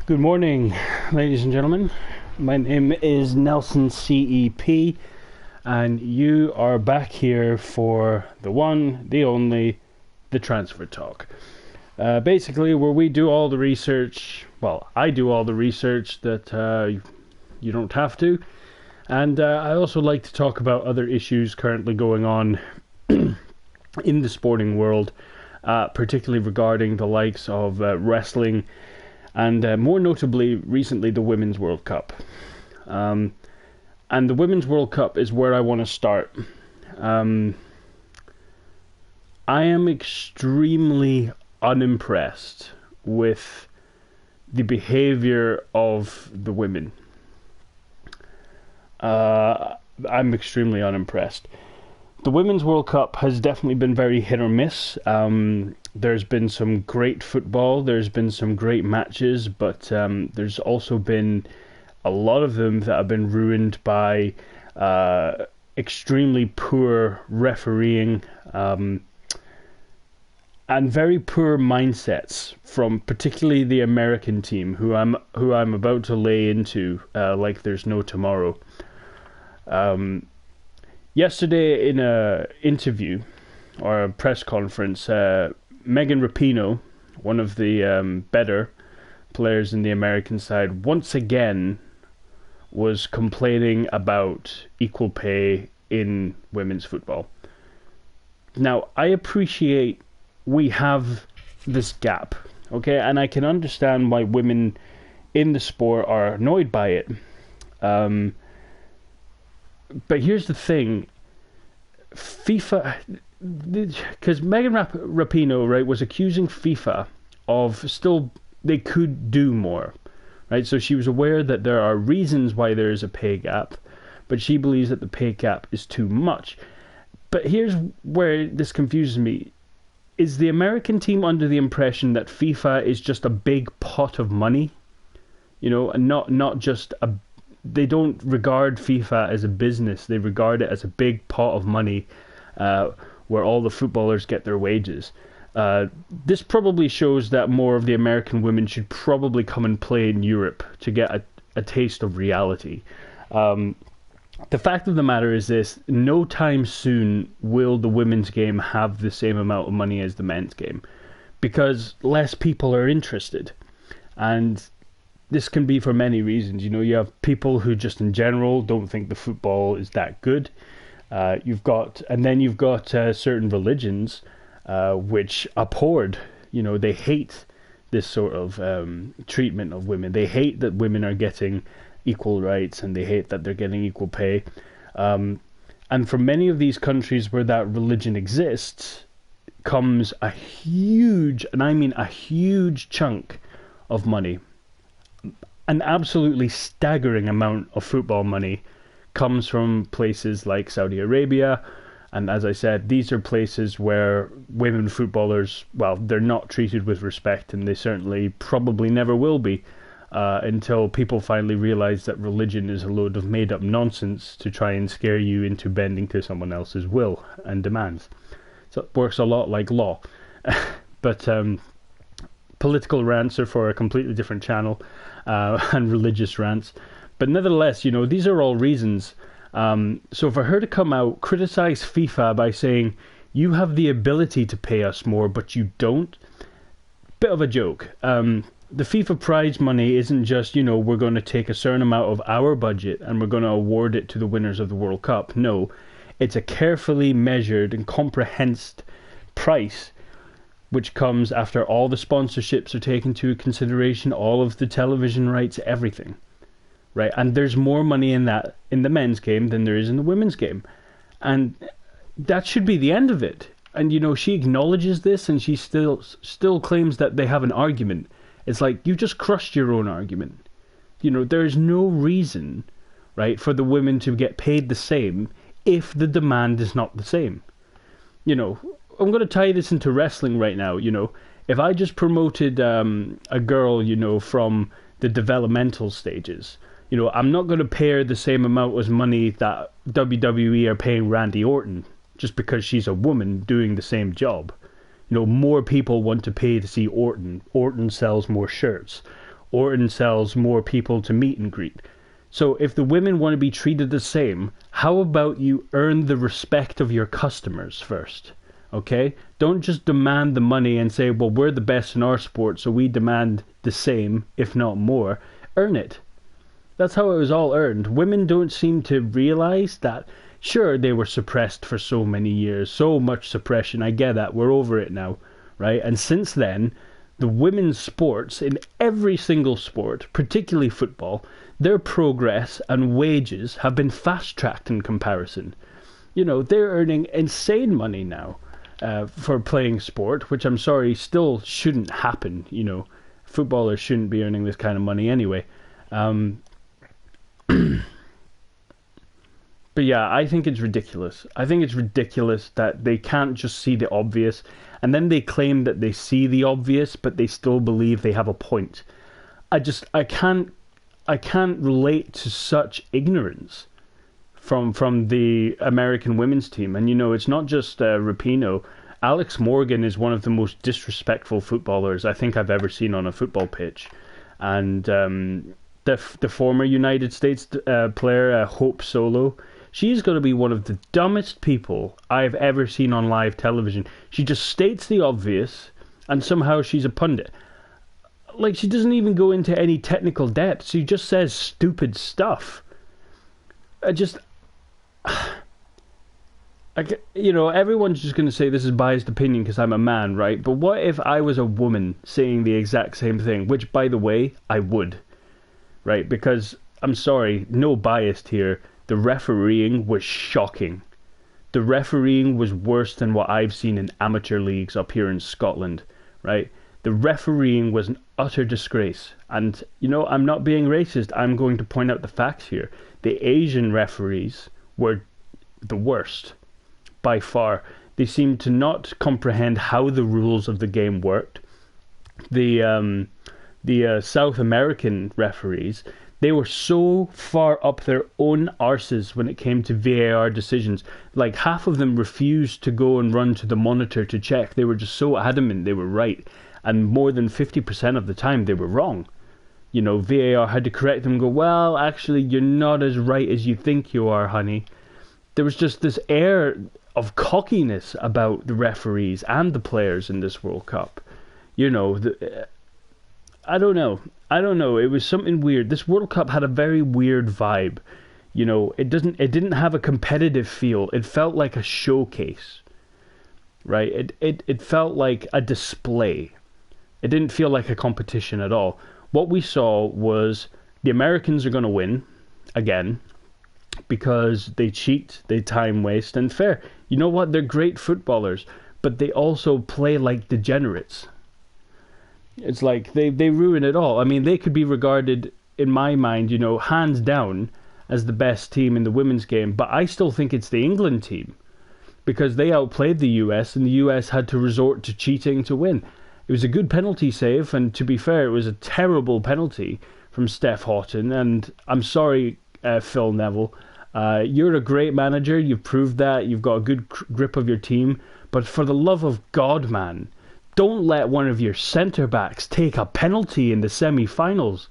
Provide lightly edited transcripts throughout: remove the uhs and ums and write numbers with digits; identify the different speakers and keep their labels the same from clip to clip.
Speaker 1: Good morning, ladies and gentlemen. My name is Nelson CEP, and you are back here for the one, the only, the Transfer Talk. Basically, where we do all the research, well, I do all the research that you don't have to, and I also like to talk about other issues currently going on in the sporting world, particularly regarding the likes of wrestling, and more notably, recently, the Women's World Cup. And the Women's World Cup is where I want to start. I am extremely unimpressed with the behavior of the women. I'm extremely unimpressed. The Women's World Cup has definitely been very hit or miss. There's been some great football, there's been some great matches, but there's also been a lot of them that have been ruined by extremely poor refereeing and very poor mindsets from particularly the American team, who I'm about to lay into like there's no tomorrow. Yesterday in a interview or a press conference, Megan Rapinoe, one of the better players in the American side, once again was complaining about equal pay in women's football. Now, I appreciate we have this gap, okay, and I can understand why women in the sport are annoyed by it. But here's the thing, FIFA, because Megan Rapinoe, right, was accusing FIFA of they could do more, right? So she was aware that there are reasons why there is a pay gap, but she believes that the pay gap is too much. But here's where this confuses me. Is the American team under the impression that FIFA is just a big pot of money? You know, and not just a... They don't regard FIFA as a business. They regard it as a big pot of money where all the footballers get their wages. This probably shows that more of the American women should probably come and play in Europe to get a taste of reality. The fact of the matter is this: no time soon will the women's game have the same amount of money as the men's game, because less people are interested. And this can be for many reasons. You know, you have people who just in general don't think the football is that good. You've got certain religions which abhorred, you know, they hate this sort of treatment of women. They hate that women are getting equal rights, and they hate that they're getting equal pay. And from many of these countries where that religion exists comes a huge, and I mean a huge chunk of money. An absolutely staggering amount of football money comes from places like Saudi Arabia. And as I said, these are places where women footballers, well, they're not treated with respect, and they certainly probably never will be until people finally realize that religion is a load of made-up nonsense to try and scare you into bending to someone else's will and demands. So it works a lot like law. But political rants are for a completely different channel, and religious rants. But nevertheless, you know, these are all reasons. So for her to come out, criticize FIFA by saying, you have the ability to pay us more, but you don't, bit of a joke. The FIFA prize money isn't just, you know, we're going to take a certain amount of our budget and we're going to award it to the winners of the World Cup. No, it's a carefully measured and comprehensive price, which comes after all the sponsorships are taken into consideration, all of the television rights, everything, right? And there's more money in that in the men's game than there is in the women's game, and that should be the end of it. And you know, she acknowledges this, and she still claims that they have an argument. It's like, you just crushed your own argument. You know, there is no reason, right, for the women to get paid the same if the demand is not the same. You know, I'm going to tie this into wrestling right now. You know, if I just promoted a girl, you know, from the developmental stages, you know, I'm not going to pay her the same amount as money that WWE are paying Randy Orton just because she's a woman doing the same job. You know, more people want to pay to see Orton. Orton sells more shirts. Orton sells more people to meet and greet. So if the women want to be treated the same, how about you earn the respect of your customers first? Okay? Don't just demand the money and say, well, we're the best in our sport, so we demand the same, if not more. Earn it. That's how it was all earned. Women don't seem to realize that, sure, they were suppressed for so many years, so much suppression. I get that. We're over it now, right? And since then, the women's sports, in every single sport, particularly football, their progress and wages have been fast-tracked in comparison. You know, they're earning insane money now for playing sport, which I'm sorry, still shouldn't happen. You know, footballers shouldn't be earning this kind of money anyway. But yeah, I think it's ridiculous. I think it's ridiculous that they can't just see the obvious, and then they claim that they see the obvious, but they still believe they have a point. I can't relate to such ignorance from the American women's team. And you know, it's not just Rapinoe. Alex Morgan is one of the most disrespectful footballers I think I've ever seen on a football pitch, and the former United States player Hope Solo. She's going to be one of the dumbest people I've ever seen on live television. She just states the obvious, and somehow she's a pundit. Like, she doesn't even go into any technical depth. She just says stupid stuff. You know, everyone's just going to say this is biased opinion because I'm a man, right? But what if I was a woman saying the exact same thing? Which, by the way, I would, right? Because, I'm sorry, no bias here. The refereeing was shocking. The refereeing was worse than what I've seen in amateur leagues up here in Scotland, right? The refereeing was an utter disgrace. And, you know, I'm not being racist. I'm going to point out the facts here. The Asian referees were the worst, by far. They seemed to not comprehend how the rules of the game worked. The South American referees, they were so far up their own arses when it came to VAR decisions. Like, half of them refused to go and run to the monitor to check. They were just so adamant they were right. And more than 50% of the time, they were wrong. You know, VAR had to correct them and go, well, actually, you're not as right as you think you are, honey. There was just this air of cockiness about the referees and the players in this World Cup. You know, I don't know. It was something weird. This World Cup had a very weird vibe. You know, it didn't have a competitive feel. It felt like a showcase, right? It felt like a display. It didn't feel like a competition at all. What we saw was the Americans are going to win again because they cheat, they time waste, and fair. You know what? They're great footballers, but they also play like degenerates. It's like they ruin it all. I mean, they could be regarded, in my mind, you know, hands down as the best team in the women's game, but I still think it's the England team because they outplayed the US and the US had to resort to cheating to win. It was a good penalty save, and to be fair, it was a terrible penalty from Steph Houghton, and I'm sorry, Phil Neville. You're a great manager, you've proved that, you've got a good grip of your team, but for the love of God, man, don't let one of your centre-backs take a penalty in the semi-finals.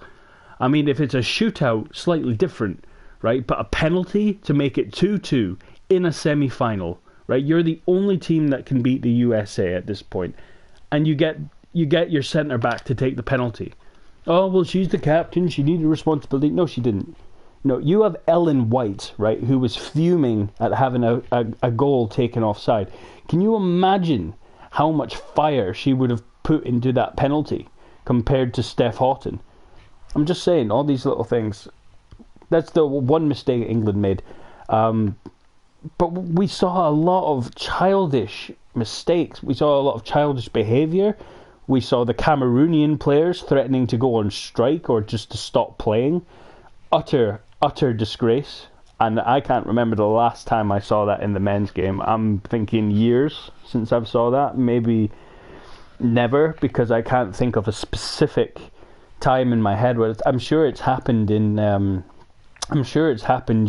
Speaker 1: I mean, if it's a shootout, slightly different, right? But a penalty to make it 2-2 in a semi-final, right? You're the only team that can beat the USA at this point. And you get your centre-back to take the penalty. Oh, well, she's the captain, she needed responsibility. No, she didn't. No, you have Ellen White, right, who was fuming at having a goal taken offside. Can you imagine how much fire she would have put into that penalty compared to Steph Houghton? I'm just saying, all these little things. That's the one mistake England made. But we saw a lot of childish mistakes. We saw a lot of childish behaviour. We saw the Cameroonian players threatening to go on strike or just to stop playing. Utter disgrace. And I can't remember the last time I saw that in the men's game. I'm thinking years since I've saw that. Maybe never, because I can't think of a specific time in my head where I'm sure it's happened in you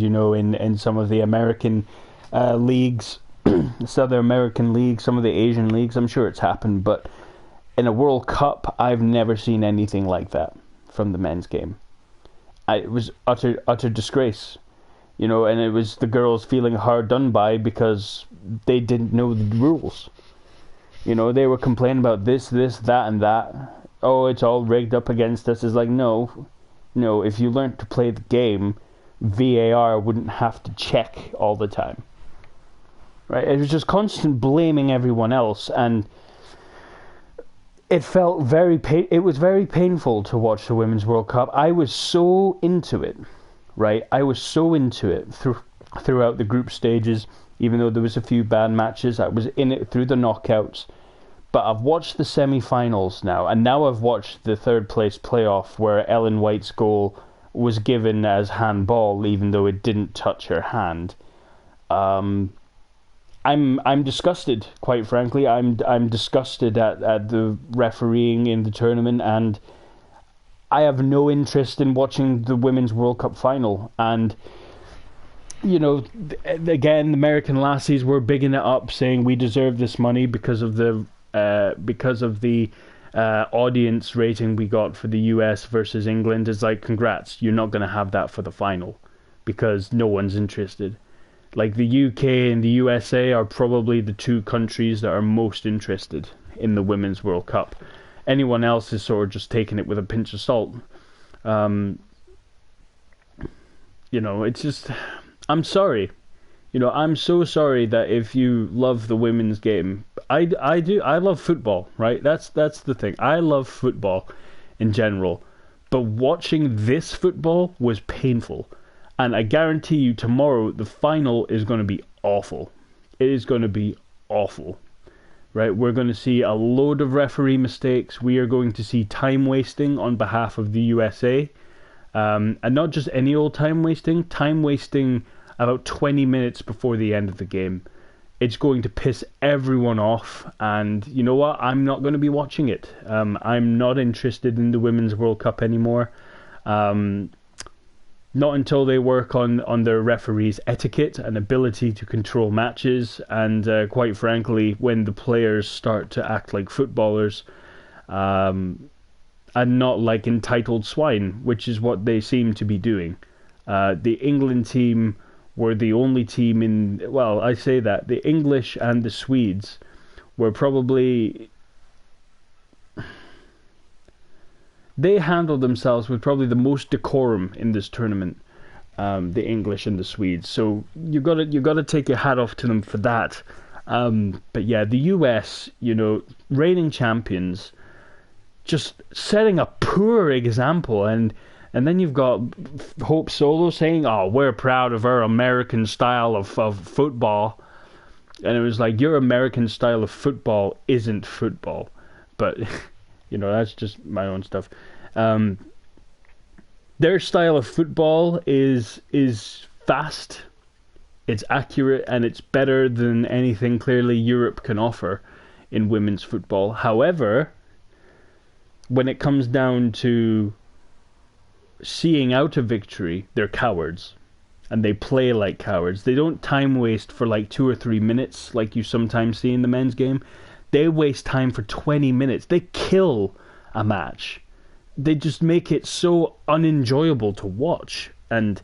Speaker 1: know, in some of the American leagues, Southern American leagues, some of the Asian leagues. I'm sure it's happened, but in a World Cup, I've never seen anything like that. from the men's game. It was utter disgrace, you know, and it was the girls feeling hard done by because they didn't know the rules. You know, they were complaining about this, that, and that. Oh, it's all rigged up against us. It's like, no, if you learned to play the game, VAR wouldn't have to check all the time. Right? It was just constant blaming everyone else, and it felt it was very painful to watch the Women's World Cup. I was so into it, right? I was so into it throughout the group stages, even though there was a few bad matches. I was in it through the knockouts. But I've watched the semi-finals now, and now I've watched the third place playoff where Ellen White's goal was given as handball, even though it didn't touch her hand. I'm disgusted, quite frankly. I'm disgusted at the refereeing in the tournament, and I have no interest in watching the Women's World Cup final. And you know, again, the American lassies were bigging it up, saying we deserve this money because of the audience rating we got for the US versus England. It's like, congrats, you're not going to have that for the final because no one's interested. Like, the UK and the USA are probably the two countries that are most interested in the Women's World Cup. Anyone else is sort of just taking it with a pinch of salt. You know, it's just, I'm sorry. You know, I'm so sorry that if you love the women's game, I do. I love football, right? That's the thing. I love football in general, but watching this football was painful, and I guarantee you tomorrow the final is going to be awful. It is going to be awful, right? We're going to see a load of referee mistakes. We are going to see time wasting on behalf of the USA, and not just any old time wasting about 20 minutes before the end of the game. It's going to piss everyone off, and you know what? I'm not going to be watching it. I'm not interested in the Women's World Cup anymore. Not until they work on their referees' etiquette and ability to control matches, and quite frankly, when the players start to act like footballers, and not like entitled swine, which is what they seem to be doing. The England team were the only team in, well, I say that, the English and the Swedes were probably, they handled themselves with probably the most decorum in this tournament, the English and the Swedes. So you got to take your hat off to them for that. But yeah, the US, you know, reigning champions, just setting a poor example, and then you've got Hope Solo saying, "Oh, we're proud of our American style of football," and it was like, your American style of football isn't football. But you know, that's just my own stuff. Their style of football is fast, it's accurate, and it's better than anything clearly Europe can offer in women's football. However, when it comes down to seeing out a victory, they're cowards, and they play like cowards. They don't time waste for like 2 or 3 minutes like you sometimes see in the men's game. They waste time for 20 minutes. They kill a match. They just make it so unenjoyable to watch. And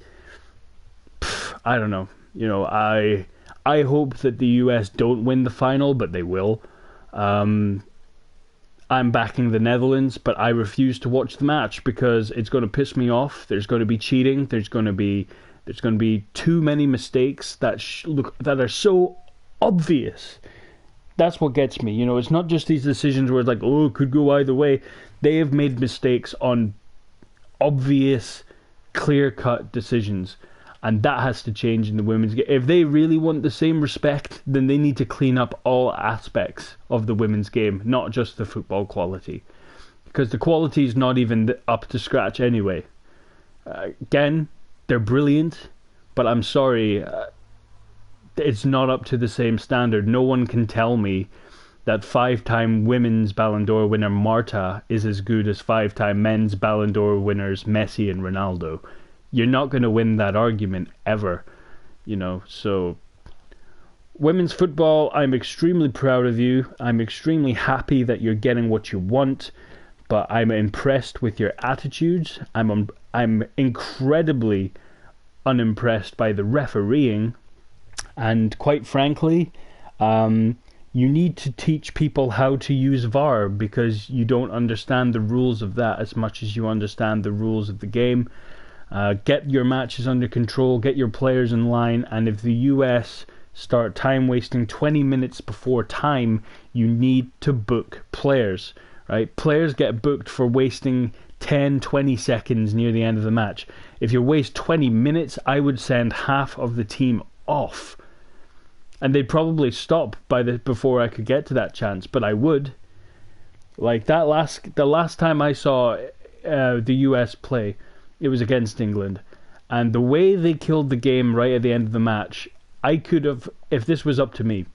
Speaker 1: I don't know. You know, I hope that the US don't win the final, but they will. I'm backing the Netherlands, but I refuse to watch the match because it's going to piss me off. There's going to be cheating. There's going to be too many mistakes that are so obvious. That's what gets me. You know, it's not just these decisions where it's like, oh, it could go either way. They have made mistakes on obvious, clear-cut decisions, and that has to change in the women's game. If they really want the same respect, then they need to clean up all aspects of the women's game, not just the football quality, because the quality is not even up to scratch anyway. Again, they're brilliant, but I'm sorry, it's not up to the same standard. No one can tell me that 5-time women's Ballon d'Or winner Marta is as good as 5-time men's Ballon d'Or winners Messi and Ronaldo. You're not going to win that argument ever, you know. So, women's football, I'm extremely proud of you. I'm extremely happy that you're getting what you want. but I'm impressed with your attitudes. I'm incredibly unimpressed by the refereeing, and quite frankly, you need to teach people how to use VAR, because you don't understand the rules of that as much as you understand the rules of the game. Get your matches under control, get your players in line, and if the US start time wasting 20 minutes before time, you need to book players, right? Players get booked for wasting 10, 20 seconds near the end of the match. If you waste 20 minutes, I would send half of the team off. And they'd probably stop before I could get to that chance, but I would. Like the last time I saw the US play, it was against England. And the way they killed the game right at the end of the match, I could have, if this was up to me,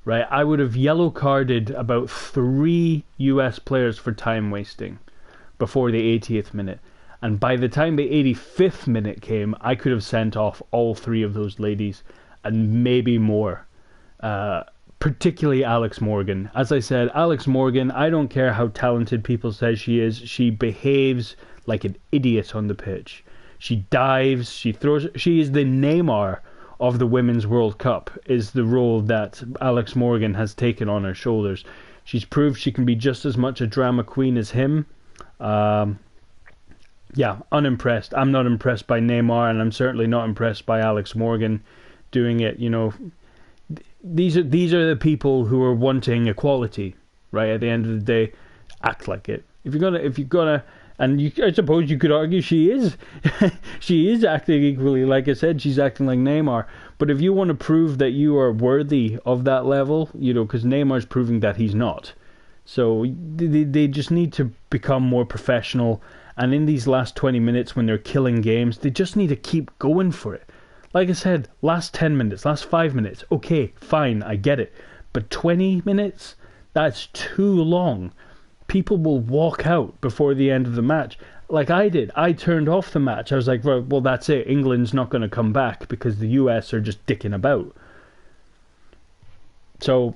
Speaker 1: right, I would have yellow carded about 3 US players for time wasting before the 80th minute. And by the time the 85th minute came, I could have sent off all 3 of those ladies, and maybe more. Particularly Alex Morgan. As I said, Alex Morgan, I don't care how talented people say she is, she behaves like an idiot on the pitch. She dives, she throws, she is the Neymar of the Women's World Cup, is the role that Alex Morgan has taken on her shoulders. She's proved she can be just as much a drama queen as him. Yeah, unimpressed. I'm not impressed by Neymar, and I'm certainly not impressed by Alex Morgan doing it. You know, these are the people who are wanting equality, right? At the end of the day, act like it. If you're gonna, and I suppose you could argue she is, she is acting equally. Like I said, she's acting like Neymar. But if you want to prove that you are worthy of that level, you know, because Neymar's proving that he's not. So they just need to become more professional. And in these last 20 minutes when they're killing games, they just need to keep going for it. Like I said, last 10 minutes, last 5 minutes, okay, fine, I get it. But 20 minutes? That's too long. People will walk out before the end of the match. Like I did. I turned off the match. I was like, well, that's it. England's not going to come back because the US are just dicking about. So,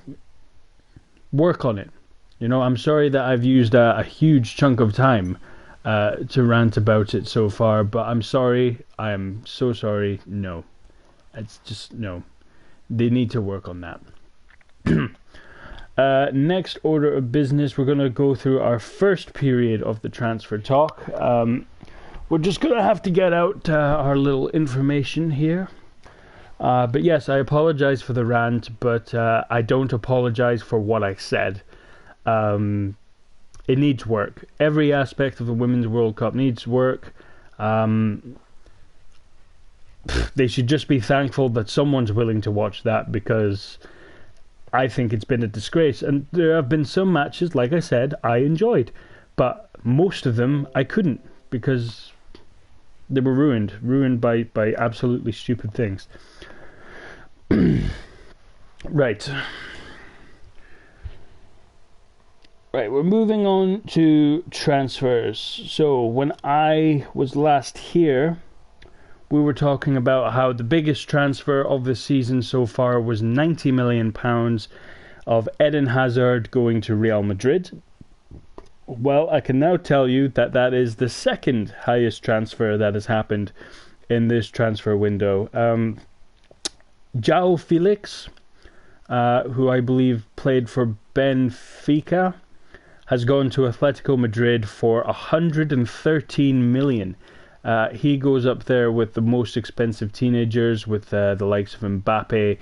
Speaker 1: work on it. You know, I'm sorry that I've used a huge chunk of time to rant about it so far, but I'm sorry. I am so sorry. No. It's just, no. They need to work on that. Next order of business, we're going to go through our first period of the transfer talk. We're just going to have to get out our little information here. But yes, I apologize for the rant, but I don't apologize for what I said. It needs work. Every aspect of the Women's World Cup needs work. They should just be thankful that someone's willing to watch that, because I think it's been a disgrace. And there have been some matches, like I said, I enjoyed. But most of them I couldn't, because they were ruined by absolutely stupid things. Right. Right, we're moving on to transfers. So when I was last here, we were talking about how the biggest transfer of the season so far was £90 million of Eden Hazard going to Real Madrid. Well, I can now tell you that that is the second highest transfer that has happened in this transfer window. João Felix, who I believe played for Benfica, has gone to Atletico Madrid for 113 million. He goes up there with the most expensive teenagers, with the likes of Mbappe,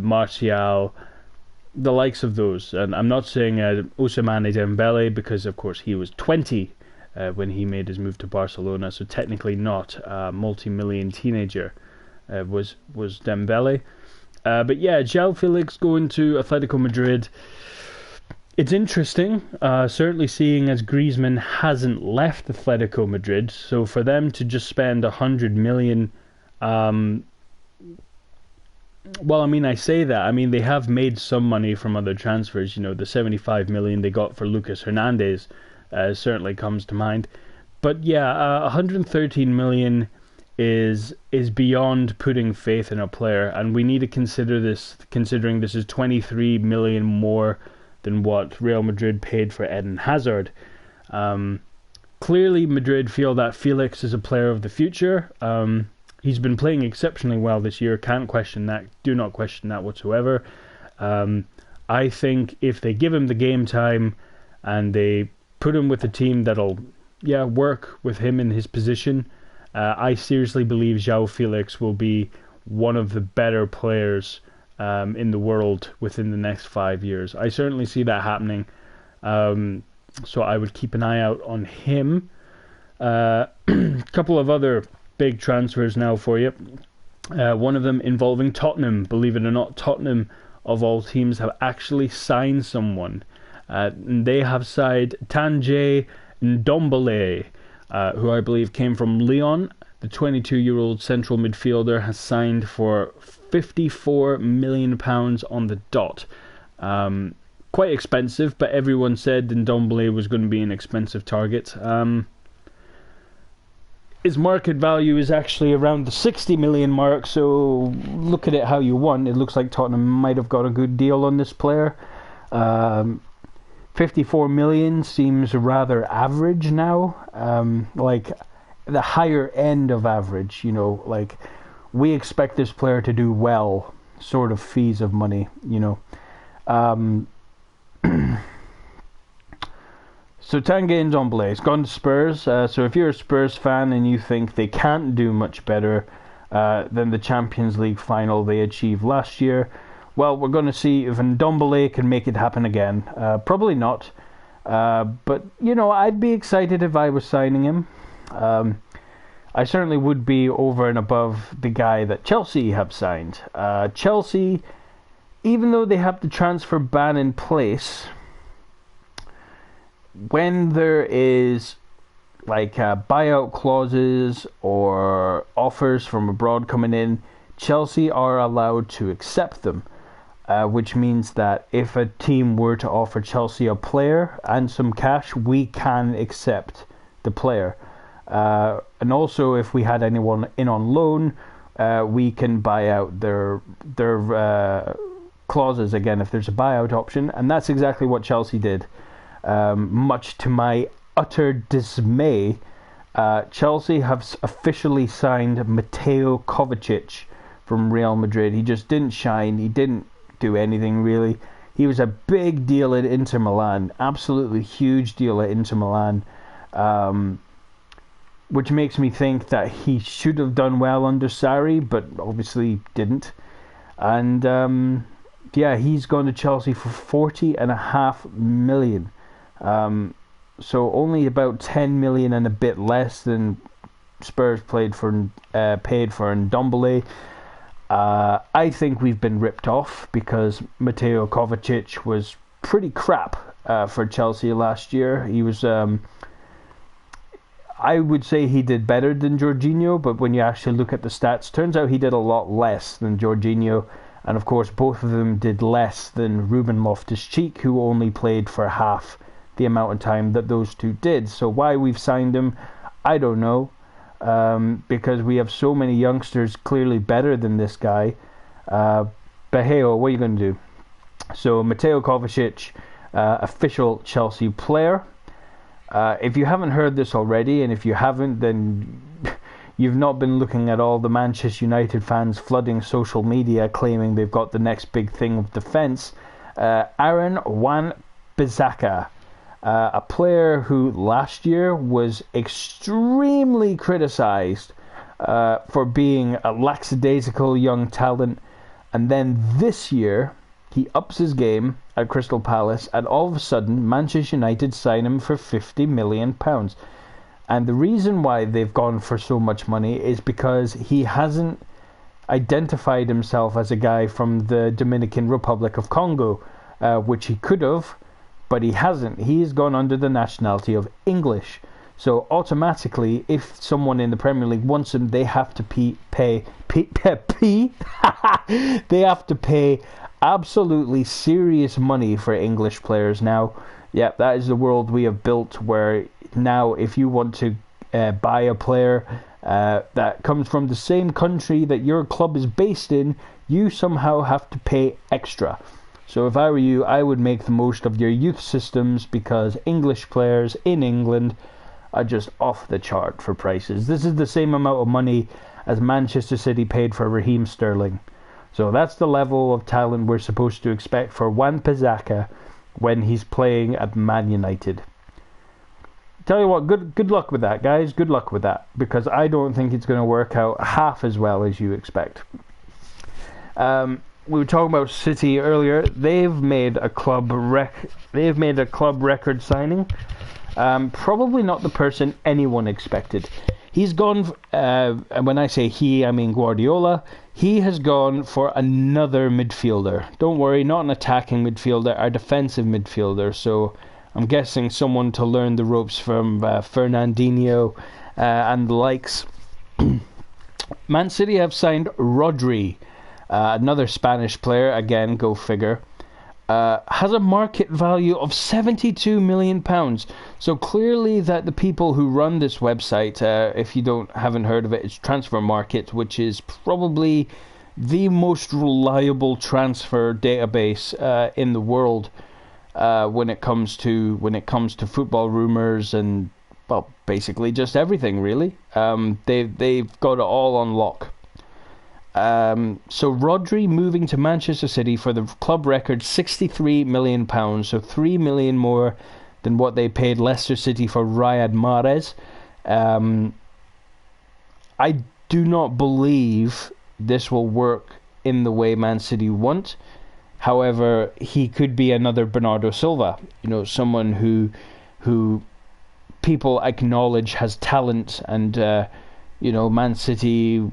Speaker 1: Martial, the likes of those. And I'm not saying Ousmane Dembele, because of course he was 20 when he made his move to Barcelona, so technically not a multi-million teenager was Dembele. But yeah, João Felix going to Atletico Madrid. It's interesting, certainly seeing as Griezmann hasn't left Atletico Madrid, so for them to just spend 100 million, well, I mean, I say that, I mean, they have made some money from other transfers. You know, the 75 million they got for Lucas Hernandez certainly comes to mind. But yeah, 113 million is beyond putting faith in a player, and we need to consider this, considering this is 23 million more than what Real Madrid paid for Eden Hazard. Clearly, Madrid feel that Felix is a player of the future. He's been playing exceptionally well this year. Can't question that. Do not question that whatsoever. I think if they give him the game time and they put him with a team that'll, work with him in his position, I seriously believe João Felix will be one of the better players in the world within the next 5 years. I certainly see that happening. So I would keep an eye out on him. A couple of other big transfers now for you. One of them involving Tottenham. Believe it or not, Tottenham, of all teams, have actually signed someone. And they have signed Tanguy Ndombele, who I believe came from Lyon. The 22-year-old central midfielder has signed for £54 million on the dot. Quite expensive, but everyone said Ndombele was going to be an expensive target. His market value is actually around the 60 million mark, so look at it how you want. It looks like Tottenham might have got a good deal on this player. 54 million seems rather average now, like the higher end of average, like we expect this player to do well, sort of fees of money, So Tanguy Ndombele has gone to Spurs. So if you're a Spurs fan and you think they can't do much better than the Champions League final they achieved last year, well, we're going to see if Ndombele can make it happen again. Probably not. But, I'd be excited if I was signing him. I certainly would be over and above the guy that Chelsea have signed. Chelsea, even though they have the transfer ban in place, when there is like buyout clauses or offers from abroad coming in, Chelsea are allowed to accept them, which means that if a team were to offer Chelsea a player and some cash, we can accept the player. And also, if we had anyone in on loan, we can buy out their clauses again if there's a buyout option, and that's exactly what Chelsea did. Much to my utter dismay, Chelsea have officially signed Mateo Kovacic from Real Madrid. He just didn't shine. He didn't do anything really. He was a big deal at Inter Milan, absolutely huge deal at Inter Milan, which makes me think that he should have done well under Sarri, but obviously didn't. And he's gone to Chelsea for 40.5 million. So only about 10 million and a bit less than Spurs paid for Ndombele. I think we've been ripped off because Mateo Kovacic was pretty crap for Chelsea last year. He was, I would say he did better than Jorginho, but when you actually look at the stats, turns out he did a lot less than Jorginho. And of course, both of them did less than Ruben Loftus-Cheek, who only played for half the amount of time that those two did. So why we've signed him, I don't know. Because we have so many youngsters clearly better than this guy. But hey, what are you going to do? So Mateo Kovacic, official Chelsea player. If you haven't heard this already, and if you haven't, then you've not been looking at all the Manchester United fans flooding social media claiming they've got the next big thing of defence. Aaron Wan-Bissaka, a player who last year was extremely criticised for being a lackadaisical young talent, and then this year he ups his game at Crystal Palace, and all of a sudden Manchester United sign him for £50 million. And the reason why they've gone for so much money is because he hasn't identified himself as a guy from the Dominican Republic of Congo, which he could have, but he hasn't. He's gone under the nationality of English. So automatically, if someone in the Premier League wants him, they have to pay they have to pay absolutely serious money for English players now. Yeah, that is the world we have built, where now if you want to buy a player that comes from the same country that your club is based in, you somehow have to pay extra. So if I were you, I would make the most of your youth systems, because English players in England are just off the chart for prices. This is the same amount of money as Manchester City paid for Raheem Sterling. So that's the level of talent we're supposed to expect for Wan-Bissaka when he's playing at Man United. Tell you what, good luck with that, guys. Good luck with that, because I don't think it's going to work out half as well as you expect. We were talking about City earlier. They've made a club record signing. Probably not the person anyone expected. He's gone, and when I say he, I mean Guardiola. He has gone for another midfielder. Don't worry, not an attacking midfielder, a defensive midfielder. So I'm guessing someone to learn the ropes from Fernandinho and the likes. Man City have signed Rodri, another Spanish player, again, go figure. Has a market value of £72 million. So clearly that the people who run this website, if you haven't heard of it, it's Transfer Market, which is probably the most reliable transfer database in the world. When it comes to football rumors and, well, basically just everything really. They've got it all on lock. So Rodri moving to Manchester City for the club record £63 million, so £3 million more than what they paid Leicester City for Riyad Mahrez. I do not believe this will work in the way Man City want. However, he could be another Bernardo Silva, someone who people acknowledge has talent, and Man City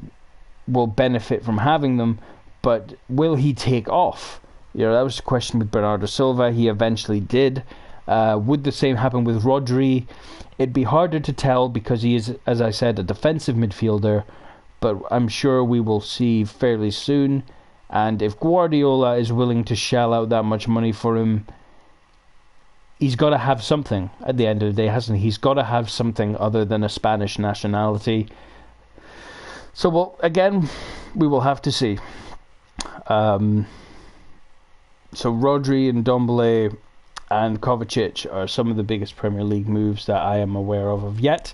Speaker 1: will benefit from having them. But will he take off? That was the question with Bernardo Silva. He eventually did. Would the same happen with Rodri? It'd be harder to tell, because he is, as I said, a defensive midfielder. But I'm sure we will see fairly soon. And if Guardiola is willing to shell out that much money for him, he's got to have something at the end of the day, hasn't he? He's got to have something other than a Spanish nationality. So, well, again, we will have to see. So Rodri and Ndombele and Kovacic are some of the biggest Premier League moves that I am aware of yet.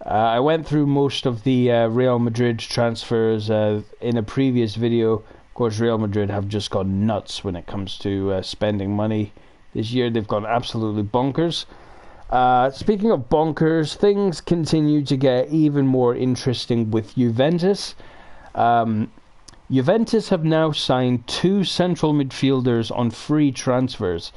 Speaker 1: I went through most of the Real Madrid transfers in a previous video. Of course, Real Madrid have just gone nuts when it comes to spending money. This year they've gone absolutely bonkers. Speaking of bonkers, things continue to get even more interesting with Juventus. Juventus have now signed 2 central midfielders on free transfers.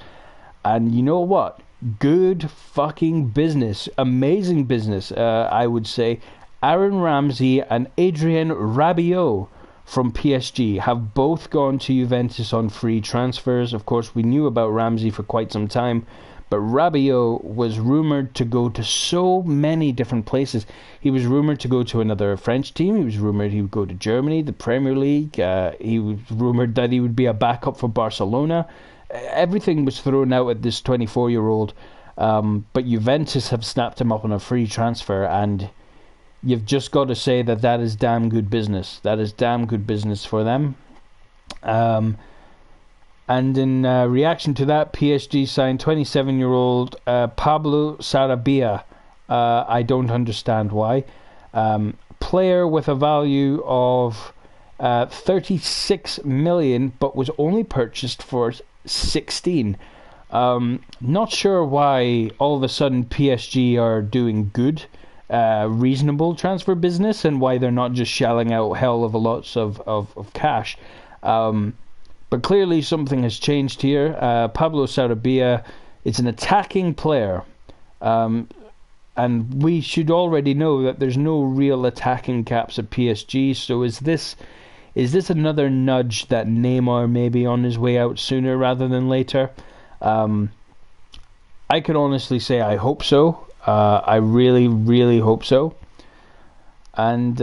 Speaker 1: And you know what? Good fucking business. Amazing business, I would say. Aaron Ramsey and Adrien Rabiot from PSG have both gone to Juventus on free transfers. Of course, we knew about Ramsey for quite some time, but Rabiot was rumoured to go to so many different places. He was rumoured to go to another French team. He was rumoured he would go to Germany, the Premier League. He was rumoured that he would be a backup for Barcelona. Everything was thrown out at this 24-year-old. But Juventus have snapped him up on a free transfer, and you've just got to say that is damn good business. That is damn good business for them. And in reaction to that, PSG signed 27-year-old Pablo Sarabia. I don't understand why. Player with a value of 36 million, but was only purchased for 16. Not sure why all of a sudden PSG are doing good, reasonable transfer business, and why they're not just shelling out hell of a lots of cash. But clearly something has changed here. Pablo Sarabia, it's an attacking player. And we should already know that there's no real attacking caps at PSG. So is this another nudge that Neymar may be on his way out sooner rather than later? I could honestly say I hope so. I really, really hope so. And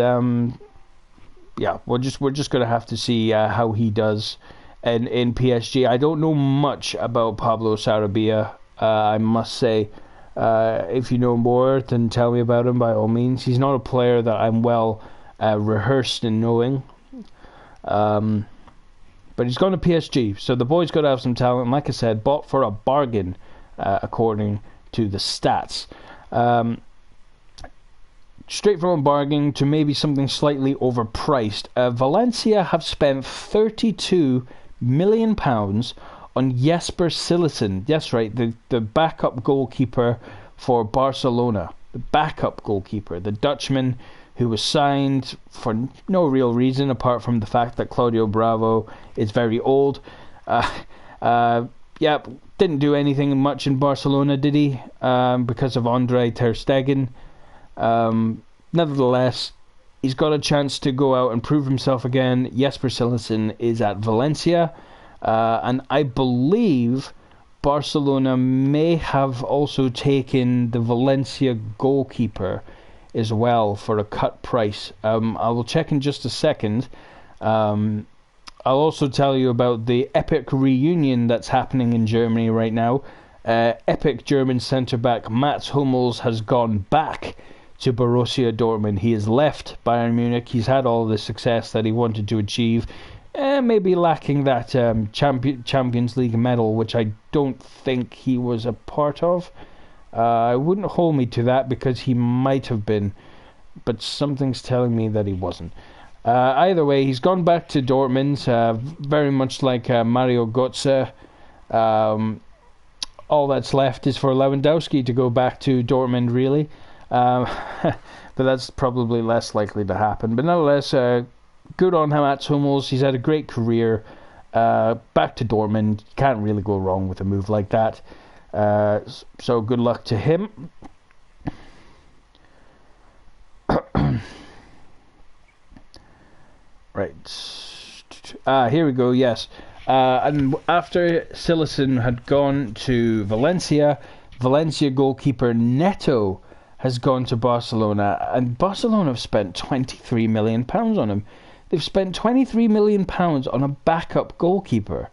Speaker 1: yeah, we're just going to have to see how he does in PSG. I don't know much about Pablo Sarabia, I must say. If you know more, then tell me about him by all means. He's not a player that I'm well rehearsed in knowing. But But he's gone to PSG, so the boy's got to have some talent. And like I said, bought for a bargain, according to the stats. Straight from a bargain to maybe something slightly overpriced. Valencia have spent £32 million on Jesper Cillessen. That's right, the backup goalkeeper for Barcelona. The backup goalkeeper, the Dutchman who was signed for no real reason apart from the fact that Claudio Bravo is very old. Didn't do anything much in Barcelona, did he? Because of Andre Ter Stegen. Nevertheless, he's got a chance to go out and prove himself again. Jesper Cillessen is at Valencia, and I believe Barcelona may have also taken the Valencia goalkeeper as well for a cut price. I will check in just a second. I'll also tell you about the epic reunion that's happening in Germany right now. Epic German centre-back Mats Hummels has gone back to Borussia Dortmund. He has left Bayern Munich. He's had all the success that he wanted to achieve. Maybe lacking that Champions League medal, which I don't think he was a part of. I wouldn't hold me to that because he might have been, but something's telling me that he wasn't. Either way, he's gone back to Dortmund, very much like Mario Götze. All that's left is for Lewandowski to go back to Dortmund, really. But that's probably less likely to happen. But nonetheless, good on Mats Hummels. He's had a great career. Back to Dortmund. Can't really go wrong with a move like that. So good luck to him. Right. Here we go, yes. And after Cillessen had gone to Valencia goalkeeper Neto has gone to Barcelona, and Barcelona have spent £23 million on him. They've spent £23 million on a backup goalkeeper.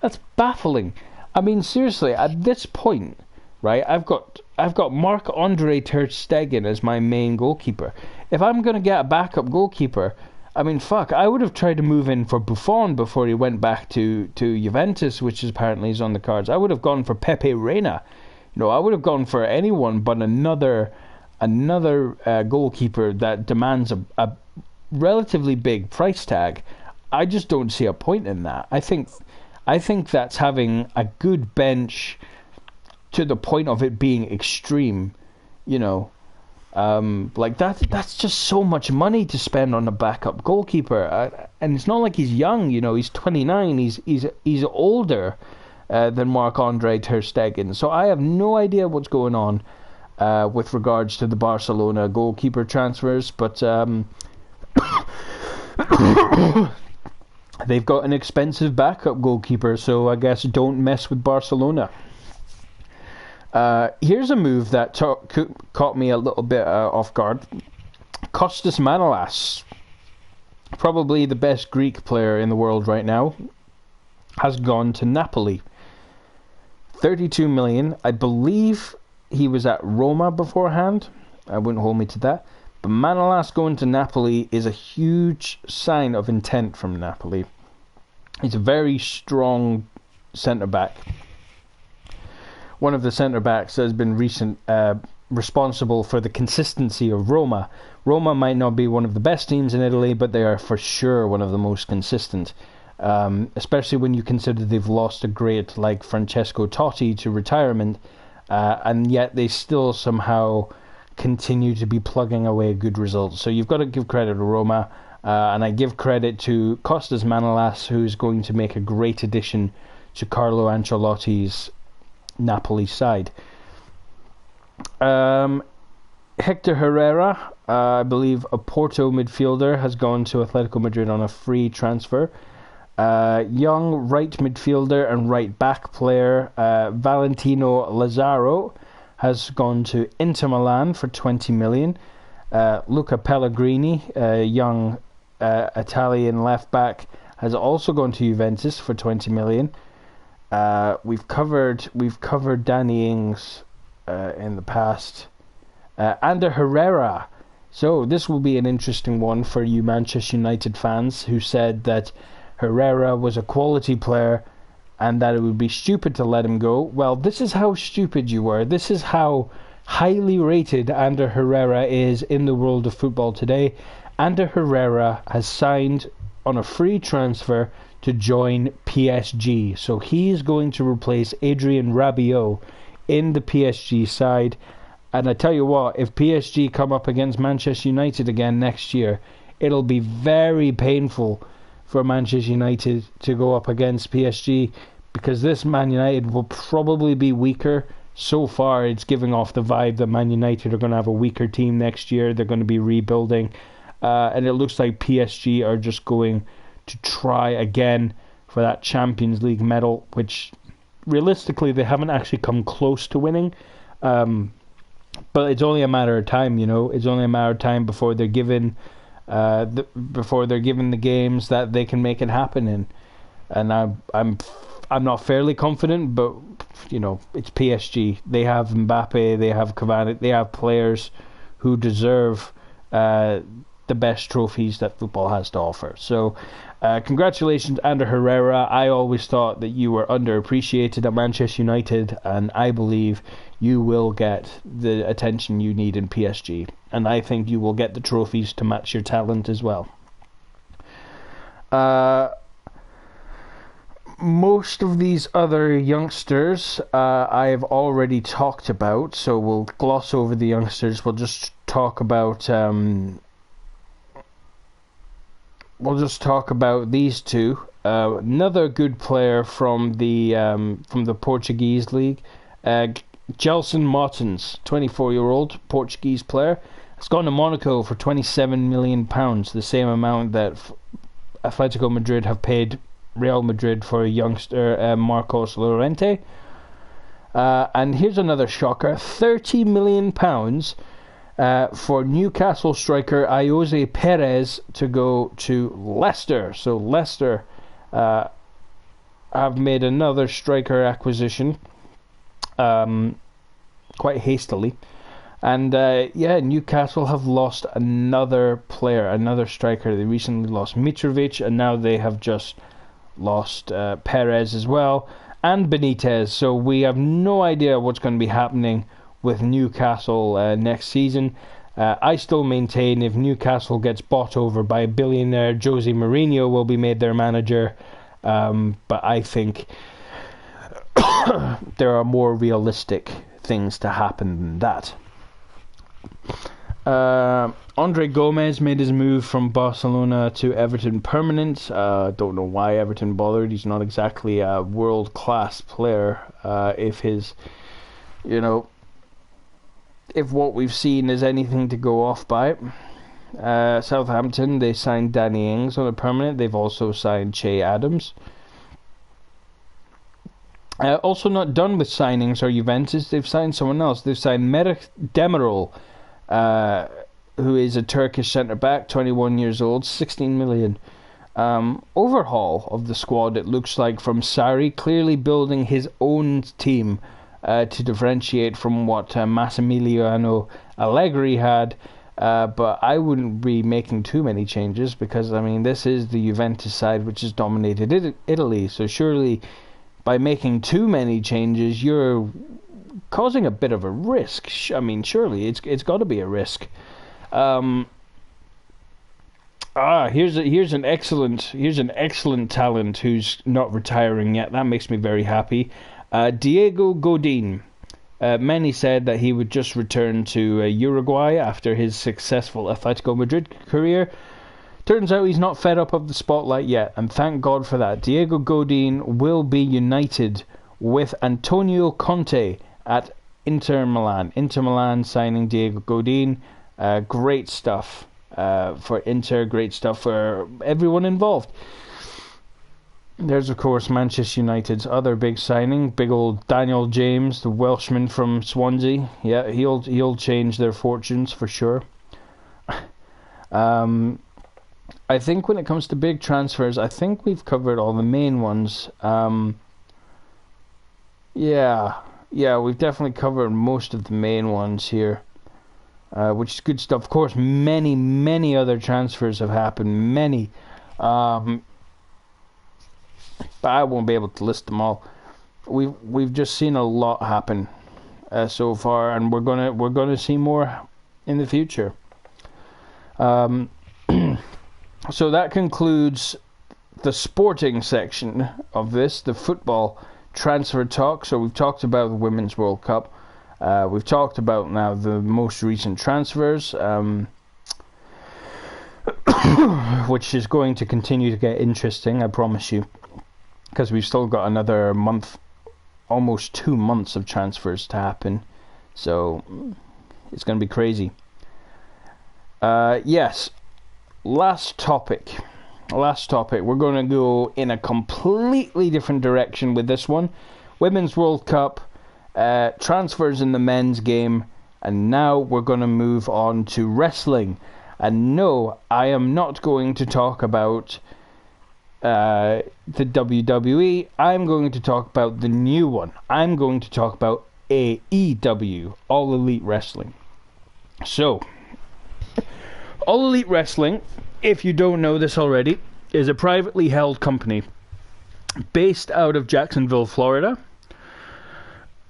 Speaker 1: That's baffling. I mean, seriously, at this point, right, I've got Marc-Andre Ter Stegen as my main goalkeeper. If I'm going to get a backup goalkeeper, I mean, fuck, I would have tried to move in for Buffon before he went back to Juventus, which apparently is on the cards. I would have gone for Pepe Reina. I would have gone for anyone but another goalkeeper that demands a relatively big price tag. I just don't see a point in that. I think that's having a good bench to the point of it being extreme. Like that's just so much money to spend on a backup goalkeeper, and it's not like he's young. He's 29. He's older than Marc-Andre Ter Stegen. So I have no idea what's going on with regards to the Barcelona goalkeeper transfers, but they've got an expensive backup goalkeeper, so I guess don't mess with Barcelona. Here's a move that caught me a little bit off guard. Kostas Manolas, probably the best Greek player in the world right now, has gone to Napoli. 32 million. I believe he was at Roma beforehand. I wouldn't hold me to that. But Manolas going to Napoli is a huge sign of intent from Napoli. He's a very strong centre-back. One of the centre-backs that has been responsible for the consistency of Roma. Roma might not be one of the best teams in Italy, but they are for sure one of the most consistent. Especially when you consider they've lost a great like Francesco Totti to retirement, and yet they still somehow continue to be plugging away good results. So you've got to give credit to Roma, and I give credit to Kostas Manolas, who's going to make a great addition to Carlo Ancelotti's Napoli side. Hector Herrera, I believe a Porto midfielder, has gone to Atletico Madrid on a free transfer. Young right midfielder and right back player Valentino Lazaro has gone to Inter Milan for 20 million. Luca Pellegrini, a young Italian left back, has also gone to Juventus for 20 million. We've covered Danny Ings in the past. Ander Herrera. So this will be an interesting one for you Manchester United fans who said that Herrera was a quality player and that it would be stupid to let him go. Well, this is how stupid you were. This is how highly rated Ander Herrera is in the world of football today. Ander Herrera has signed on a free transfer to join PSG. So he is going to replace Adrien Rabiot in the PSG side. And I tell you what, if PSG come up against Manchester United again next year, it'll be very painful for Manchester United to go up against PSG, because this Man United will probably be weaker. So far, it's giving off the vibe that Man United are going to have a weaker team next year. They're going to be rebuilding. And it looks like PSG are just going to try again for that Champions League medal, which realistically they haven't actually come close to winning. But it's only a matter of time, you know. It's only a matter of time before they're given the games that they can make it happen in. And I'm not fairly confident, but you know, it's PSG. They have Mbappe, they have Cavani, they have players who deserve the best trophies that football has to offer. So congratulations, Ander Herrera. I always thought that you were underappreciated at Manchester United, and I believe you will get the attention you need in PSG, and I think you will get the trophies to match your talent as well. Most of these other youngsters I have already talked about, so we'll gloss over the youngsters. We'll just talk about these two. Another good player from the Portuguese league, Gelson Martins, 24-year-old Portuguese player, has gone to Monaco for £27 million, the same amount that Atletico Madrid have paid Real Madrid for a youngster, Marcos Llorente. And here's another shocker, £30 million for Newcastle striker Ayoze Perez to go to Leicester. So Leicester have made another striker acquisition quite hastily. And Newcastle have lost another player, another striker. They recently lost Mitrovic, and now they have just lost Perez as well, and Benitez. So we have no idea what's going to be happening with Newcastle next season. I still maintain if Newcastle gets bought over by a billionaire, Jose Mourinho will be made their manager. But I think there are more realistic things to happen than that. Andre Gomez made his move from Barcelona to Everton permanent. Don't know why Everton bothered. He's not exactly a world-class player. If what we've seen is anything to go off by. Southampton, they signed Danny Ings on a permanent. They've also signed Che Adams. Also not done with signings are Juventus. They've signed someone else. They've signed Merih Demiral, who is a Turkish centre-back, 21 years old, 16 million. Overhaul of the squad, it looks like, from Sarri, clearly building his own team to differentiate from what Massimiliano Allegri had. But I wouldn't be making too many changes because, I mean, this is the Juventus side which has dominated Italy. So surely by making too many changes, you're causing a bit of a risk. I mean, surely it's got to be a risk. Here's an excellent talent who's not retiring yet. That makes me very happy. Diego Godin. Many said that he would just return to Uruguay after his successful Atletico Madrid career. Turns out he's not fed up of the spotlight yet, and thank God for that. Diego Godin will be united with Antonio Conte at Inter Milan. Inter Milan signing Diego Godin. Great stuff for Inter, great stuff for everyone involved. There's, of course, Manchester United's other big signing, big old Daniel James, the Welshman from Swansea. Yeah, he'll change their fortunes for sure. I think when it comes to big transfers, I think we've covered all the main ones. Yeah, we've definitely covered most of the main ones here, which is good stuff. Of course, many other transfers have happened. Many. but I won't be able to list them all. We've just seen a lot happen so far, and we're gonna see more in the future. So that concludes the sporting section of this, the football transfer talk. So we've talked about the Women's World Cup. We've talked about now the most recent transfers, which is going to continue to get interesting, I promise you, because we've still got another month, almost 2 months of transfers to happen. So it's going to be crazy. Yes, last topic. We're going to go in a completely different direction with this one. Women's World Cup, transfers in the men's game, and now we're going to move on to wrestling. And no, I am not going to talk about the WWE. I'm going to talk about the new one. I'm going to talk about AEW, All Elite Wrestling. So, All Elite Wrestling, if you don't know this already, is a privately held company based out of Jacksonville, Florida,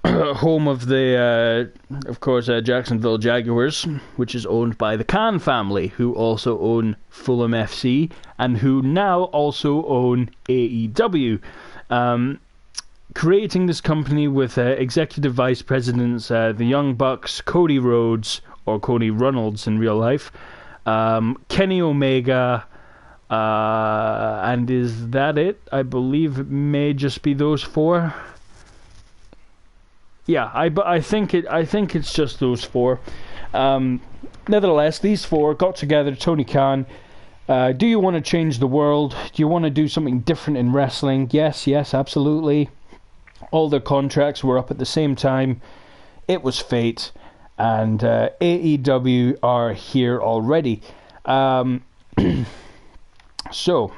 Speaker 1: home of the, of course, Jacksonville Jaguars, which is owned by the Khan family, who also own Fulham FC, and who now also own AEW. Creating this company with executive vice presidents, the Young Bucks, Cody Rhodes, or Cody Runnels in real life, Kenny Omega, and is that it? I believe it may just be those four. Yeah, I think it's just those four. Nevertheless, these four got together. Tony Khan, do you want to change the world? Do you want to do something different in wrestling? Yes, absolutely. All their contracts were up at the same time. It was fate, and AEW are here already. So,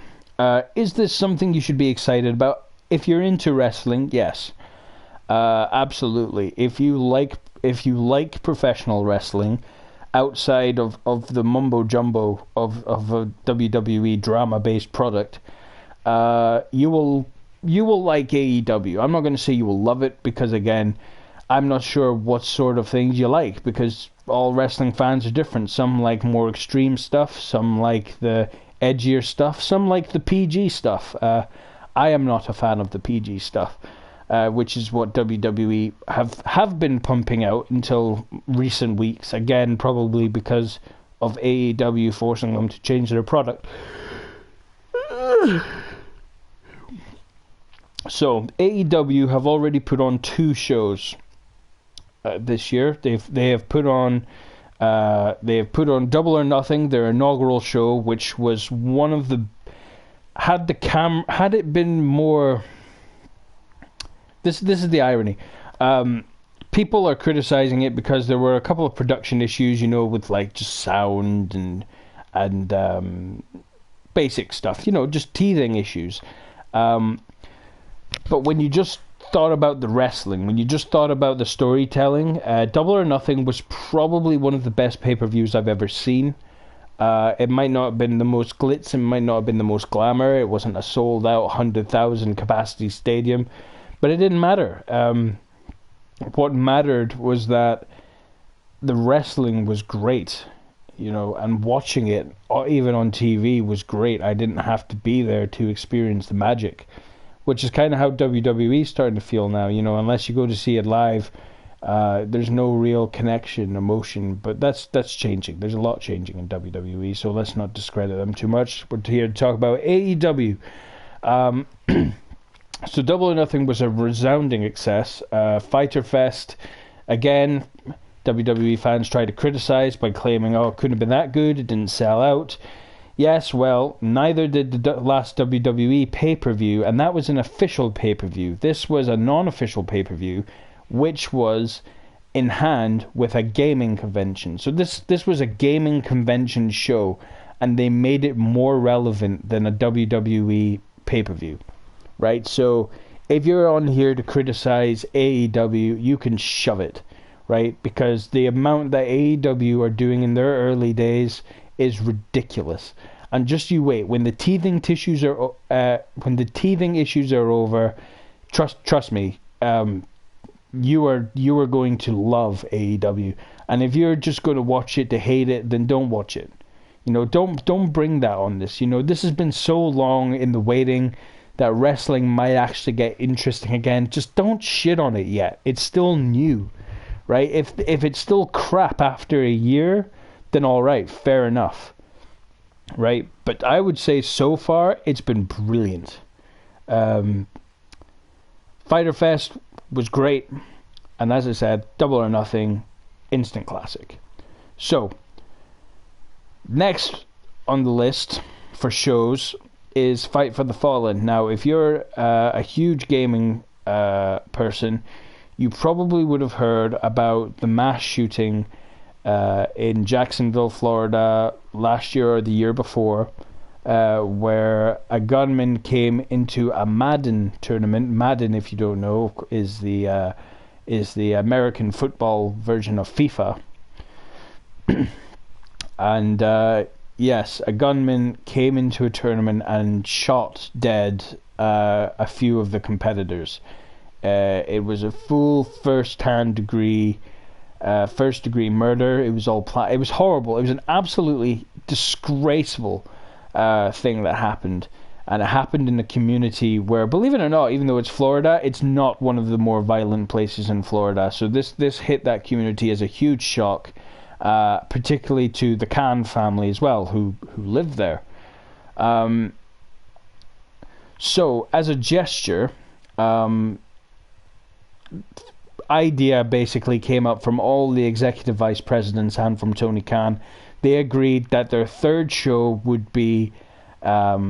Speaker 1: is this something you should be excited about? If you're into wrestling, yes. Absolutely. If you like professional wrestling outside of the mumbo jumbo of a WWE drama based product, you will like AEW. I'm not going to say you will love it, because again, I'm not sure what sort of things you like, because all wrestling fans are different. Some like more extreme stuff, some like the edgier stuff, some like the PG stuff. I am not a fan of the PG stuff. Which is what WWE have been pumping out until recent weeks. Again, probably because of AEW forcing them to change their product. So AEW have already put on 2 shows this year. They have put on Double or Nothing, their inaugural show, which was one of the had it been more. This is the irony. People are criticizing it because there were a couple of production issues, with like just sound and basic stuff, just teething issues. But when you just thought about the wrestling, when you just thought about the storytelling, Double or Nothing was probably one of the best pay-per-views I've ever seen. It might not have been the most glitz, it might not have been the most glamour. It wasn't a sold-out 100,000 capacity stadium. But it didn't matter. What mattered was that the wrestling was great, and watching it, even on TV, was great. I didn't have to be there to experience the magic, which is kind of how WWE is starting to feel now. Unless you go to see it live, there's no real connection, emotion. But that's changing. There's a lot changing in WWE, so let's not discredit them too much. We're here to talk about AEW. So Double or Nothing was a resounding success. Fyter Fest, again, WWE fans tried to criticize by claiming, it couldn't have been that good, it didn't sell out. Yes, well, neither did the last WWE pay-per-view, and that was an official pay-per-view. This was a non-official pay-per-view, which was in hand with a gaming convention. So this was a gaming convention show, and they made it more relevant than a WWE pay-per-view. Right, so if you're on here to criticize AEW, you can shove it, right? Because the amount that AEW are doing in their early days is ridiculous. And just you wait. When the teething issues are over, trust me, you are going to love AEW. And if you're just going to watch it to hate it, then don't watch it. Don't bring that on this. This has been so long in the waiting that wrestling might actually get interesting again. Just don't shit on it yet. It's still new, right? If it's still crap after a year, then all right, fair enough, right? But I would say so far it's been brilliant. Fyter Fest was great, and as I said, Double or Nothing, instant classic. So next on the list for shows is Fight for the Fallen. Now, if you're a huge gaming person, you probably would have heard about the mass shooting in Jacksonville, Florida, last year or the year before, where a gunman came into a Madden tournament. Madden, if you don't know, is the American football version of FIFA. And yes, a gunman came into a tournament and shot dead a few of the competitors. It was a full first degree murder. It was all it was horrible. It was an absolutely disgraceful thing that happened, and it happened in a community where, believe it or not, even though it's Florida, it's not one of the more violent places in Florida. So this hit that community as a huge shock, particularly to the Khan family as well, who lived there. So as a gesture, idea basically came up from all the executive vice presidents and from Tony Khan. They agreed that their third show would be a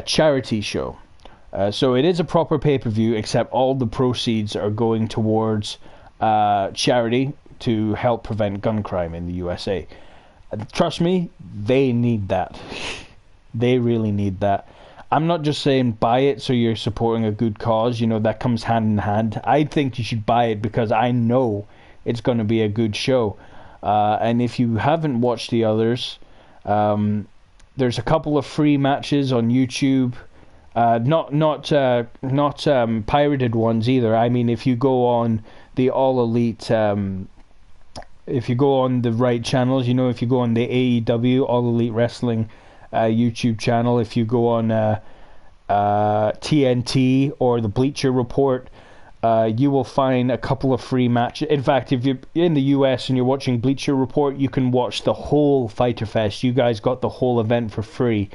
Speaker 1: charity show. So it is a proper pay-per-view, except all the proceeds are going towards charity to help prevent gun crime in the USA. Trust me, they need that. They really need that. I'm not just saying buy it so you're supporting a good cause. That comes hand in hand. I think you should buy it because I know it's going to be a good show. And if you haven't watched the others, there's a couple of free matches on YouTube. Not pirated ones either. I mean, if you go on the All Elite, if you go on the right channels, if you go on the AEW, All Elite Wrestling YouTube channel, if you go on TNT or the Bleacher Report, you will find a couple of free matches. In fact, if you're in the US and you're watching Bleacher Report, you can watch the whole Fyter Fest. You guys got the whole event for free.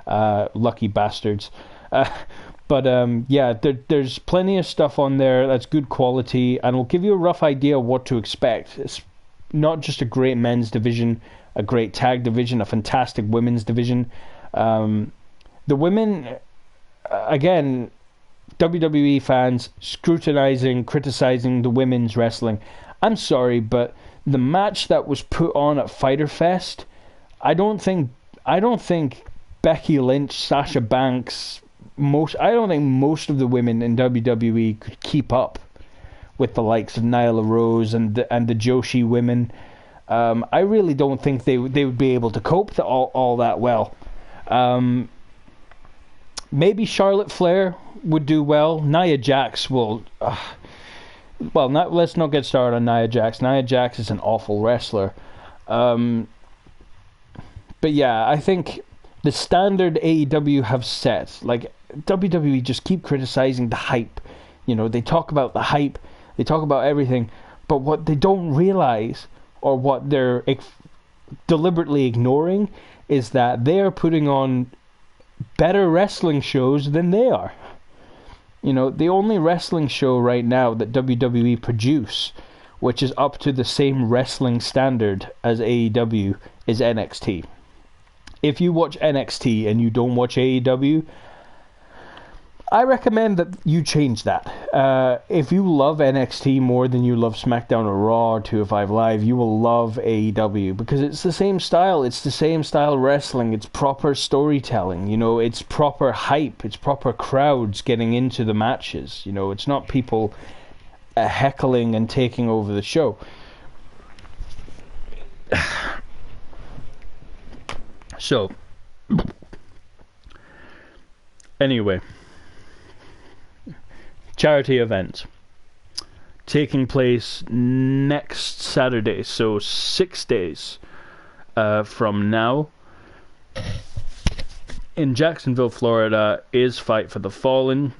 Speaker 1: Lucky bastards. But there's plenty of stuff on there that's good quality, and will give you a rough idea of what to expect. It's not just a great men's division, a great tag division, a fantastic women's division. The women, again, WWE fans scrutinizing, criticizing the women's wrestling. I'm sorry, but the match that was put on at Fyter Fest, I don't think Becky Lynch, Sasha Banks, I don't think most of the women in WWE could keep up with the likes of Nyla Rose and the Joshi women. I really don't think they would be able to cope all that well. Maybe Charlotte Flair would do well. Nia Jax will... let's not get started on Nia Jax. Nia Jax is an awful wrestler. But yeah, I think the standard AEW have set, like WWE just keep criticizing the hype. They talk about the hype, they talk about everything, but what they don't realize, or what they're deliberately ignoring, is that they are putting on better wrestling shows than they are. The only wrestling show right now that WWE produce, which is up to the same wrestling standard as AEW, is NXT. If you watch NXT and you don't watch AEW, I recommend that you change that. If you love NXT more than you love SmackDown or Raw or 205 Live, you will love AEW, because it's the same style. It's the same style wrestling. It's proper storytelling. It's proper hype. It's proper crowds getting into the matches. It's not people heckling and taking over the show. So, anyway, charity event taking place next Saturday, so 6 days from now, in Jacksonville, Florida, is Fight for the Fallen.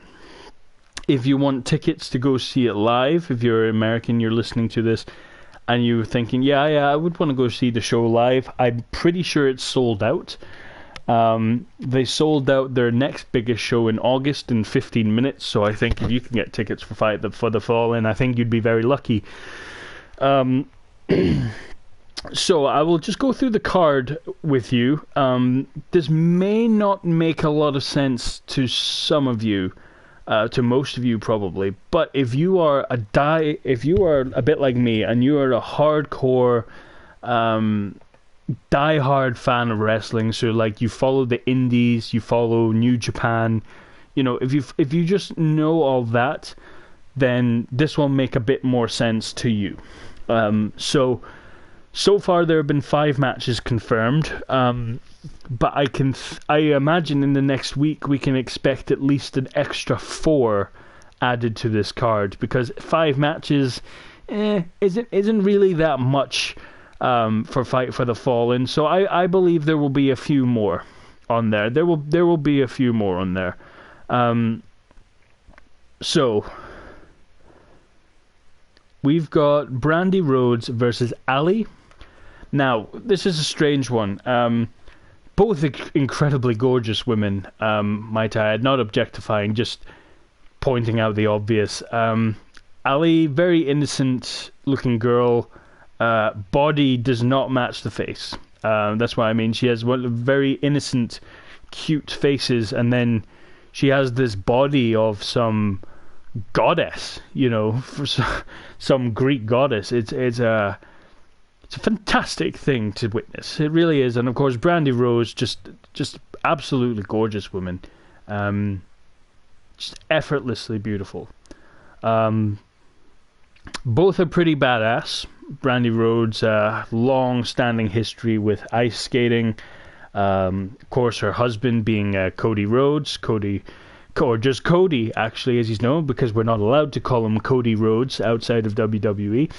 Speaker 1: If you want tickets to go see it live, if you're American, you're listening to this, and you're thinking, yeah, I would want to go see the show live, I'm pretty sure it's sold out. They sold out their next biggest show in August in 15 minutes, so I think if you can get tickets for Fight for the Fallen, I think you'd be very lucky. So I will just go through the card with you. This may not make a lot of sense to some of you, to most of you probably, but if you are a bit like me and you are a hardcore die-hard fan of wrestling, so like you follow the indies, you follow New Japan, if you just know all that, then this will make a bit more sense to you. So far there have been 5 matches confirmed, but I imagine in the next week we can expect at least an extra 4 added to this card, because 5 matches isn't really that much for Fight for the Fallen. So I believe there will be a few more on there. There will be a few more on there. So we've got Brandy Rhodes versus Ali. Now, this is a strange one. Both incredibly gorgeous women, might I add, not objectifying, just pointing out the obvious. Ali, very innocent-looking girl. Body does not match the face. That's what I mean. She has one very innocent, cute faces, and then she has this body of some goddess, for some Greek goddess. It's a fantastic thing to witness. It really is. And of course, Brandy Rose, just absolutely gorgeous woman. Just effortlessly beautiful. Both are pretty badass. Brandy Rhodes, long-standing history with ice skating. Of course, her husband being Cody Rhodes. Or just Cody, actually, as he's known, because we're not allowed to call him Cody Rhodes outside of WWE.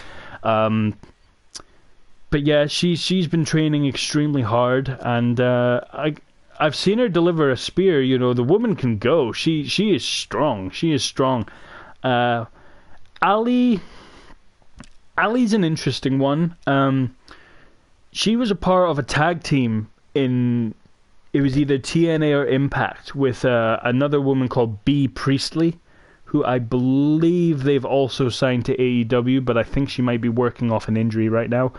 Speaker 1: But yeah, she's been training extremely hard, and I've seen her deliver a spear. The woman can go. She is strong. She is strong. Ali's an interesting one. She was a part of a tag team it was either TNA or Impact with another woman called Bea Priestley, who I believe they've also signed to AEW, but I think she might be working off an injury right now.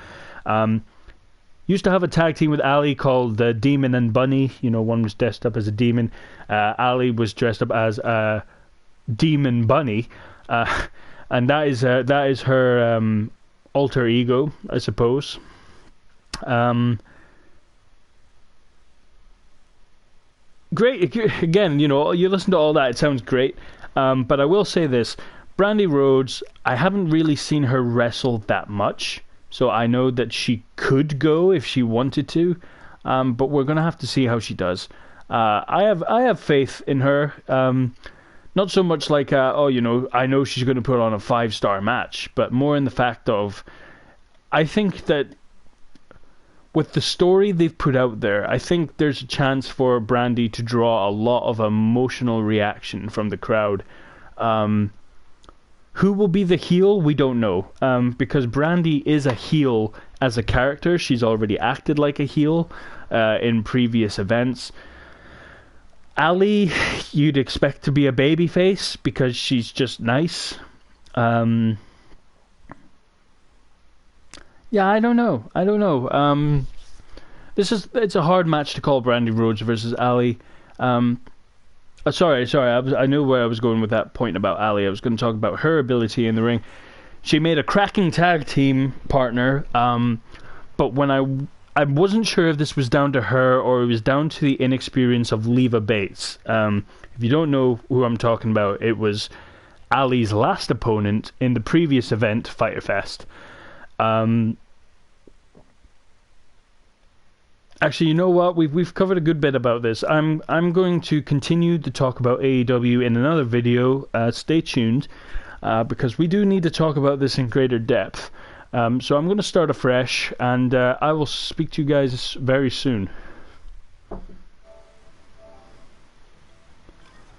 Speaker 1: Used to have a tag team with Ali called Demon and Bunny. One was dressed up as a demon. Ali was dressed up as a Demon Bunny. And that is her alter ego, I suppose. Great. Again, you listen to all that, it sounds great. But I will say this. Brandy Rhodes, I haven't really seen her wrestle that much. So I know that she could go if she wanted to. But we're going to have to see how she does. I have faith in her. Not so much like, I know she's going to put on a 5-star match, but more in the fact of, I think that with the story they've put out there, I think there's a chance for Brandy to draw a lot of emotional reaction from the crowd. Who will be the heel? We don't know, because Brandy is a heel as a character. She's already acted like a heel in previous events. Ali, you'd expect to be a babyface because she's just nice. Yeah, I don't know. It's a hard match to call, Brandy Rhodes versus Ali. Sorry. I knew where I was going with that point about Ali. I was going to talk about her ability in the ring. She made a cracking tag team partner, but when I wasn't sure if this was down to her or it was down to the inexperience of Leva Bates. If you don't know who I'm talking about, it was Ali's last opponent in the previous event, Fyter Fest. Actually, you know what? We've covered a good bit about this. I'm going to continue to talk about AEW in another video. Stay tuned, because we do need to talk about this in greater depth. So I'm going to start afresh, and I will speak to you guys very soon.